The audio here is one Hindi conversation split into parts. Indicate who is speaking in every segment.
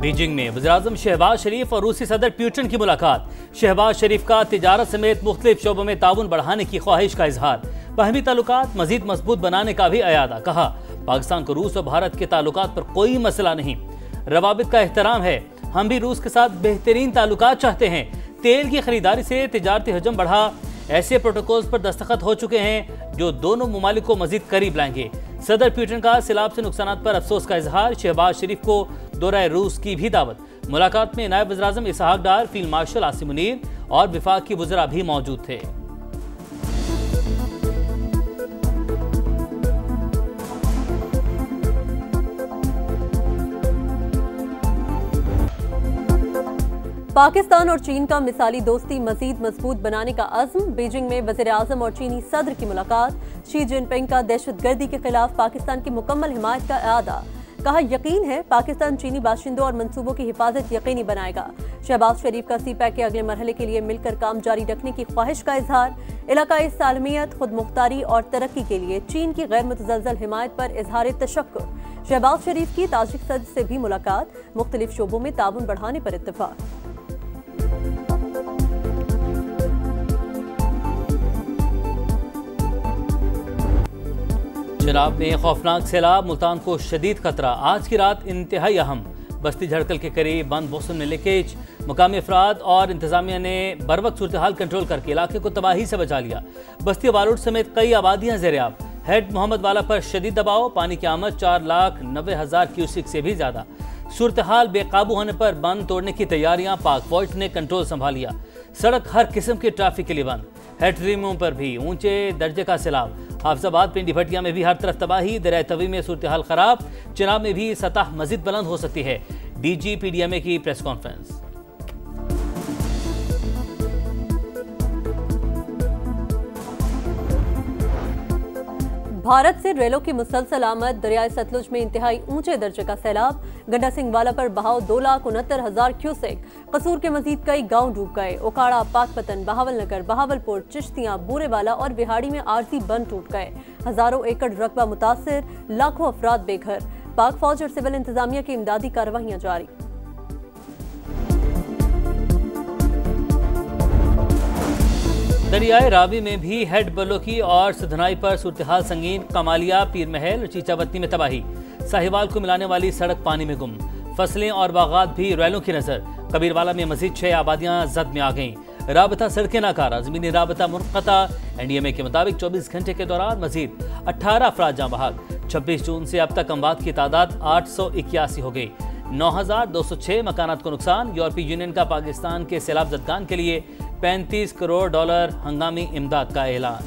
Speaker 1: बीजिंग में वज़ीर-ए-आज़म शहबाज शरीफ और रूसी सदर पुतिन की मुलाकात। शहबाज शरीफ का तिजारत समेत मुख्तलिफ शोबों में ताउन बढ़ाने की ख्वाहिश का इजहार। बाहमी ताल्लुकात मजीद मजबूत बनाने का भी अयादा। कहा, पाकिस्तान को रूस और भारत के ताल्लुकात पर कोई मसला नहीं, रवाबित का एहतराम है। हम भी रूस के साथ बेहतरीन ताल्लुकात चाहते हैं। तेल की खरीदारी से तिजारती हजम बढ़ा। ऐसे प्रोटोकॉल्स पर दस्तखत हो चुके हैं जो दोनों ममालिक को मजीद करीब लाएंगे। सदर पुतिन का सैलाब से नुकसान पर अफसोस का इजहार। शहबाज शरीफ को दौरा रूस की भी दावत। मुलाकात में नायब वज़ीर-ए-आज़म इसहाक डार, फील्ड मार्शल आसिम मुनीर और विफाक की वज़रा भी मौजूद थे।
Speaker 2: पाकिस्तान और चीन का मिसाली दोस्ती मजीद मजबूत बनाने का अज़्म। बीजिंग में वज़ीर-ए-आज़म और चीनी सदर की मुलाकात। शी जिनपिंग का दहशतगर्दी के खिलाफ पाकिस्तान की मुकम्मल हिमायत का इरादा। कहा, यकीन है पाकिस्तान चीनी बाशिंदों और मंसूबों की हिफाजत यकीनी बनाएगा। शहबाज शरीफ का सीपैक के अगले मरहले के लिए मिलकर काम जारी रखने की ख्वाहिश का इजहार। इलाकाई सालमियत, खुद मुख्तारी और तरक्की के लिए चीन की गैर मुतज़लज़ल हिमायत पर इजहार तशक्कुर। शहबाज शरीफ की ताजिक सदर से भी मुलाकात। मुख्तलिफ शोबों में ताउन बढ़ाने पर इत्तफाक।
Speaker 1: चिनाब में खौफनाक सैलाब, मुल्तान को शदीद खतरा। आज की रात इंतहाई अहम। बस्ती झड़कल के करीब बंद मौसम में लीकेज। मुकामी अफराद और इंतजामिया ने बरवक्त सूरत हाल कंट्रोल करके इलाके को तबाही से बचा लिया। बस्ती वालूड समेत कई आबादियां ज़ेर-ए-आब। हेड मोहम्मद वाला पर शदीद दबाव। पानी की आमद 4,90,000 क्यूसिक से भी ज्यादा। सूरत हाल बेकाबू होने पर बंद तोड़ने की तैयारियां। पाक फौज ने कंट्रोल संभालिया। सड़क हर किस्म के ट्रैफिक के लिए बंद। हेडरीमों पर भी ऊंचे दर्जे का सैलाब। हाफिजाबाद, पिंडी भटिया में भी हर तरफ तबाही। दरिया तवी में सूरत हाल खराब। चिनाब में भी सतह मजीद बुलंद हो सकती है। डीजी पीडीएमए की प्रेस कॉन्फ्रेंस।
Speaker 2: भारत से रेलों की मुसलसल आमद। दरियाए सतलुज में इंतहाई ऊंचे दर्जे का सैलाब। गंडा सिंह वाला पर बहाव 2,69,000 क्यूसेक। कसूर के मजीद कई गांव डूब गए। ओकाड़ा, पाकपतन, बहावलनगर, बहावलपुर, चिश्तियां, बूरेवाला और बिहाड़ी में आरजी बंद टूट गए। हजारों एकड़ रकबा मुतासिर, लाखों अफराद बेघर। पाक फौज और सिविल इंतजामिया की इमदादी कार्रवाइयां जारी।
Speaker 1: दरियाए रावी में भी हेड बलोकी और सधनाई पर सूरत हाल संगीन। कमालिया, पीर महल और चीचावती में तबाही। साहिवाल को मिलाने वाली सड़क पानी में गुम। फसलें और बागात भी रैलों की नजर। कबीरवाला में मजीद 6 आबादियां जद में आ गईं। राबता सड़कें नाकारा, जमीनी राबता मुनक़ता। एनडीएमए के मुताबिक 24 घंटे के दौरान मजीद 18 अफराद जाँ बहक। 26 जून से अब तक अमवात की तादाद 881 हो गई। 9,206 मकानात को नुकसान। यूरोपीय यूनियन का पाकिस्तान के सैलाब ज़दगान के लिए $35 करोड़ हंगामी इमदाद का ऐलान।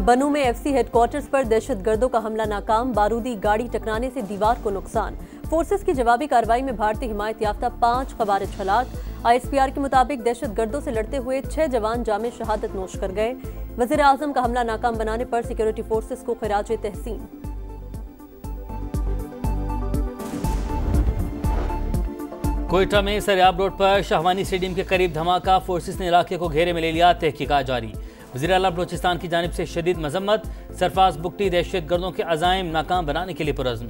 Speaker 2: बनू में एफसी हेडक्वार्टर्स पर दहशतगर्दों का हमला नाकाम। बारूदी गाड़ी टकराने से दीवार को नुकसान। फोर्सेस की जवाबी कार्रवाई में भारतीय हिमायत याफ्ता 5 ख़वारिज हलाक। ISPR के मुताबिक दहशतगर्दों से लड़ते हुए 6 जवान जामे शहादत नोश कर गए। वज़ीर-ए-आज़म का हमला नाकाम बनाने पर सिक्योरिटी फोर्सेस को खिराज तहसीन।
Speaker 1: कोयटा में सरियाब रोड पर शाहवानी स्टेडियम के करीब धमाका। फोर्सेस ने इलाके को घेरे में ले लिया। तहकीकात जारी। वज़ीर आला बलोचिस्तान की जानिब से शदीद मजम्मत। सरफराज बुगटी दहशतगर्दों के अज़ाइम नाकाम बनाने के लिए पुरज़्म।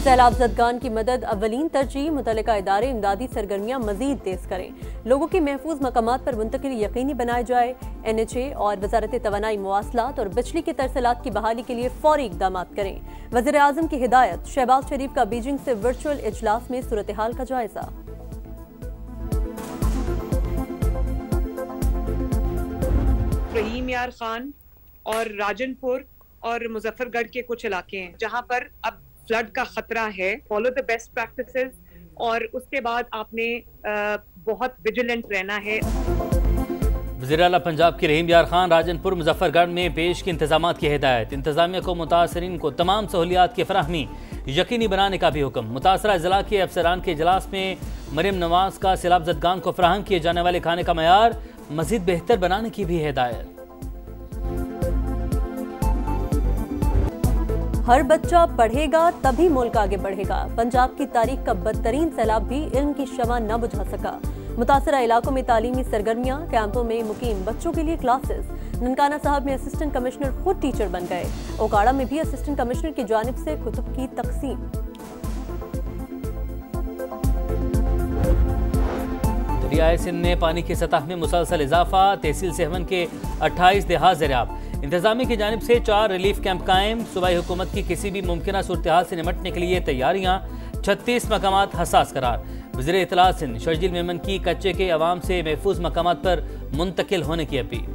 Speaker 2: सैलाब ज़दगान की मदद अव्वलीन तरजीह। मुतल्लिका इदारे इमदादी सरगर्मियाँ मजीद तेज करें। लोगों की महफूज मकामात पर मुंतकिली यकीनी बनाए जाए। NHA और वजारत तवानाई मवासलात और बिजली की तरसलात की बहाली के लिए फौरी इक़दाम करें। वज़ीर-ए-आज़म की हिदायत। शहबाज शरीफ का बीजिंग से वर्चुअल इजलास में सूरत हाल का जायजा।
Speaker 3: रहीम यार खान और राजनपुर और मुजफ्फरगढ़ के कुछ इलाके हैं जहां पर अब फ्लड का खतरा है। फॉलो द बेस्ट प्रैक्टिसेस और उसके बाद आपने बहुत विजिलेंट रहना है।
Speaker 1: वज़ीर आला पंजाब के रहीम यार खान राजनपुर मुजफ्फरगढ़ में पेश की इंतजामात की हिदायत। इंतजामिया को मुतासरीन को तमाम सहूलियात की फराहमी यकीनी बनाने का भी हुक्म। मुतासरा जिला के अफसरान के इजलास में मरियम नवाज का सैलाब ज़दगान को फराहम किए जाने वाले खाने का मयार मजीद बेहतर बनाने की भी हिदायत।
Speaker 2: हर बच्चा पढ़ेगा तभी मुल्क आगे बढ़ेगा। पंजाब की तारीख का बदतरीन सैलाब भी इल्म की शमा न बुझा सका। मुतासरा इलाकों में तालीमी सरगर्मियां, कैंपों में मुकीम बच्चों के लिए क्लासेस। ननकाना साहब में असिस्टेंट कमिश्नर खुद टीचर बन गए। ओकाड़ा में भी असिस्टेंट कमिश्नर की जानिब से कुतुब की तकसीम।
Speaker 1: दरियाए सिंध में पानी की सतह में मुसलसल इजाफा। तहसील सेहवन के 28 देहात ज़ेरियाब। इंतजामिया की जानिब से 4 रिलीफ कैंप कायम। सूबाई हुकूमत की किसी भी मुमकिन सूरत-ए-हाल से निपटने के लिए तैयारियां। 36 मकामात हसास करार। वज़ीर इत्तलात सिंध शर्जील मेमन की कच्चे के अवाम से महफूज मकामात पर मुंतकिल होने की अपील।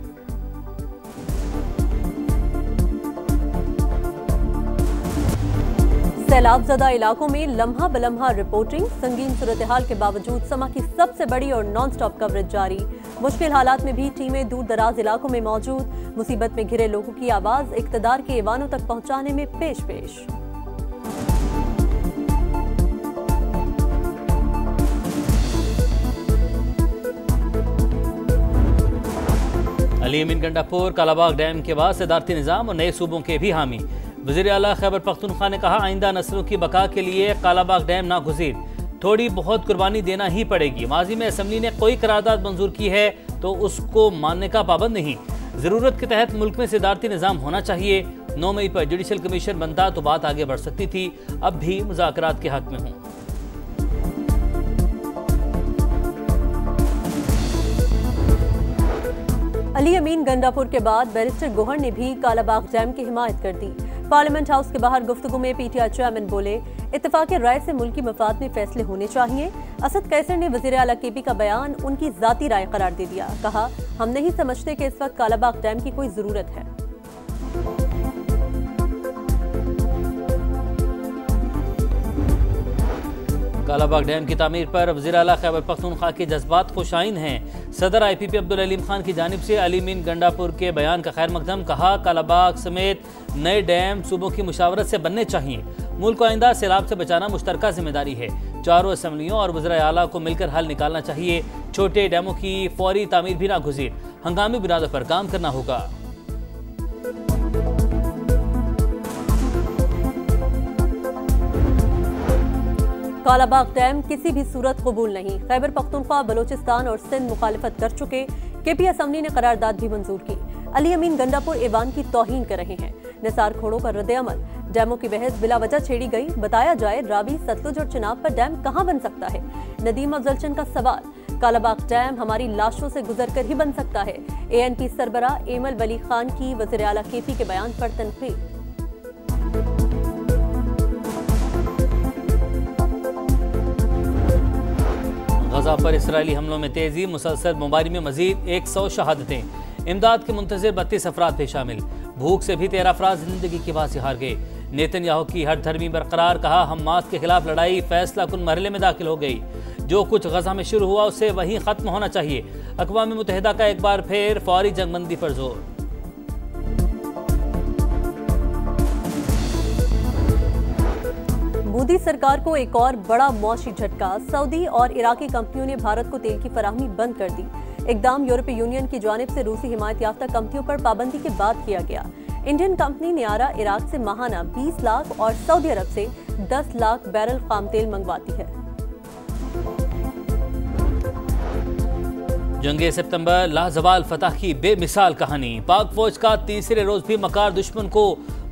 Speaker 2: सैलाबज़दा इलाकों में लम्हा बलम्हा रिपोर्टिंग। संगीन सूरत-ए-हाल के बावजूद समा की सबसे बड़ी और नॉन स्टॉप कवरेज जारी। मुश्किल हालात में भी टीमें दूर दराज इलाकों में मौजूद। मुसीबत में घिरे लोगों की आवाज इक़्तिदार के ऐवानों तक पहुंचाने में पेश पेश।
Speaker 1: अली अमीन गंडापुर कालाबाग डैम के बाद सदारती निज़ाम और नए सूबों के भी हामी। वज़ीर आला खैबर पख्तूनख्वा ने कहा, आइंदा नस्लों की बका के लिए कालाबाग डैम नागुज़ीर, थोड़ी बहुत कुर्बानी देना ही पड़ेगी। माजी में असम्बली ने कोई करारदाद मंजूर की है तो उसको मानने का पाबंद नहीं। ज़रूरत के तहत मुल्क में सदारती निज़ाम होना चाहिए। 9 मई पर जुडिशल कमीशन बनता तो बात आगे बढ़ सकती थी। अब भी मुज़ाकरात के हक में हूँ।
Speaker 2: अली अमीन गंडापुर के बाद बैरिस्टर गोहर ने भी कालाबाग डैम की हिमायत कर दी। पार्लियामेंट हाउस के बाहर गुफ्तगू में पीटीआई चेयरमैन बोले, इत्तेफाक राय से मुल्की मफाद में फैसले होने चाहिए। असद कैसर ने वज़ीर आला केपी का बयान उनकी जाती राय करार दे दिया। कहा, हम नहीं समझते कि इस वक्त कालाबाग डैम की कोई जरूरत है।
Speaker 1: कालाबाग डैम की तामीर पर वज़ीर आला खैबर पख्तूनख्वा के जज्बात खुशाइन हैं। सदर IPP अब्दुल अलीम खान की जानिब से अली अमीन गंडापुर के बयान का खैर मकदम। कहा, कालाबाग समेत नए डैम सूबों की मुशावरत से बनने चाहिए। मुल्क को आइंदा सैलाब से बचाना मुश्तरका जिम्मेदारी है। चारों असम्बलियों और वज़ीर आला को मिलकर हल निकालना चाहिए। छोटे डैमों की फौरी तामीर भी नागुज़ीर, हंगामी बुनियादों पर काम करना होगा।
Speaker 2: कालाबाग डैम किसी भी सूरत कबूल नहीं। खैबर पख्तूनख्वा, बलोचिस्तान और सिंध मुखालिफत कर चुके। KP असम्बली ने करारदाद भी मंजूर की। अली अमीन गंडापुर ऐवान की तौहीन कर रहे हैं। निसार खोड़ों का रद्द-ए-अमल। डैमों की बहस बिला वजह छेड़ी गई। बताया जाए, रावी, सतलुज और चिनाब पर डैम कहां बन सकता है। नदीम अफजलचंद का सवाल। कालाबाग डैम हमारी लाशों से गुजर कर ही बन सकता है। ANP सरबरा एमल वली खान की वज़ीर आला KP के बयान पर तनकीद।
Speaker 1: गजा पर इसराइली हमलों में तेजी। मुसलसल बमबारी में मजीद 100 शहादतें। इमदाद के मुंतज़िर 32 अफराद भी शामिल। भूख से भी 13 अफराद जिंदगी की बात से हार गए। नेतन्याहू की हर धर्मी बरकरार। कहा, हमास के खिलाफ लड़ाई फैसला कुन मरहले में दाखिल हो गई। जो कुछ गजा में शुरू हुआ उससे वहीं खत्म होना चाहिए। अक़वाम मुत्तहिदा का एक बार फिर फौरी जंगबंदी पर जोर।
Speaker 2: मोदी सरकार को एक और बड़ा मौशी झटका। सऊदी और इराकी कंपनियों ने भारत को तेल की फराहमी बंद कर दी। इकदाम यूरोपीय यूनियन की जानिब से रूसी हिमायत याफ्ता कंपनियों पर पाबंदी के बाद किया गया। इंडियन कंपनी नियारा इराक से माहाना 20 लाख और सऊदी अरब से 10 लाख बैरल खाम तेल मंगवाती है।
Speaker 1: जंगे सितंबर लाजवाल फतह की बेमिसाल कहानी। पाक फौज का तीसरे रोज भी मकार दुश्मन को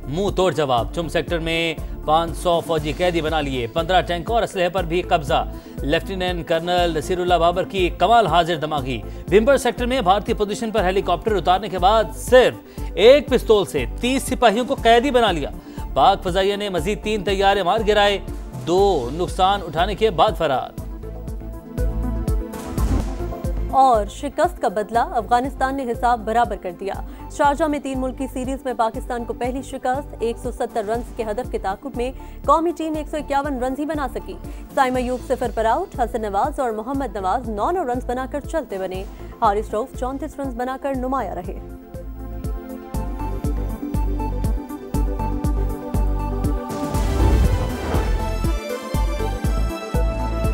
Speaker 1: मुंह तोड़ जवाब। चुम सेक्टर में 500 फौजी कैदी बना लिए। 15 टैंकों और असलहे पर भी कब्जा। लेफ्टिनेंट कर्नल नसीरुल्लाह बाबर की कमाल हाजिर दमागी। भिम्बर सेक्टर में भारतीय पोजीशन पर हेलीकॉप्टर उतारने के बाद सिर्फ एक पिस्तौल से 30 सिपाहियों को कैदी बना लिया। पाक फजाइया ने मजीद 3 तैयारे मार गिराए। 2 नुकसान उठाने के बाद फरार।
Speaker 2: और शिकस्त का बदला, अफगानिस्तान ने हिसाब बराबर कर दिया। शारजा में 3 मुल्क की सीरीज में पाकिस्तान को पहली शिकस्त। 170 रन के हदफ के ताकुब में कौमी टीम 151 रन ही बना सकी। साइम अयूब 0 पर आउट। हसन नवाज और मोहम्मद नवाज 9 रन बनाकर चलते बने। हारिस रऊफ 34 रन बनाकर नुमाया रहे।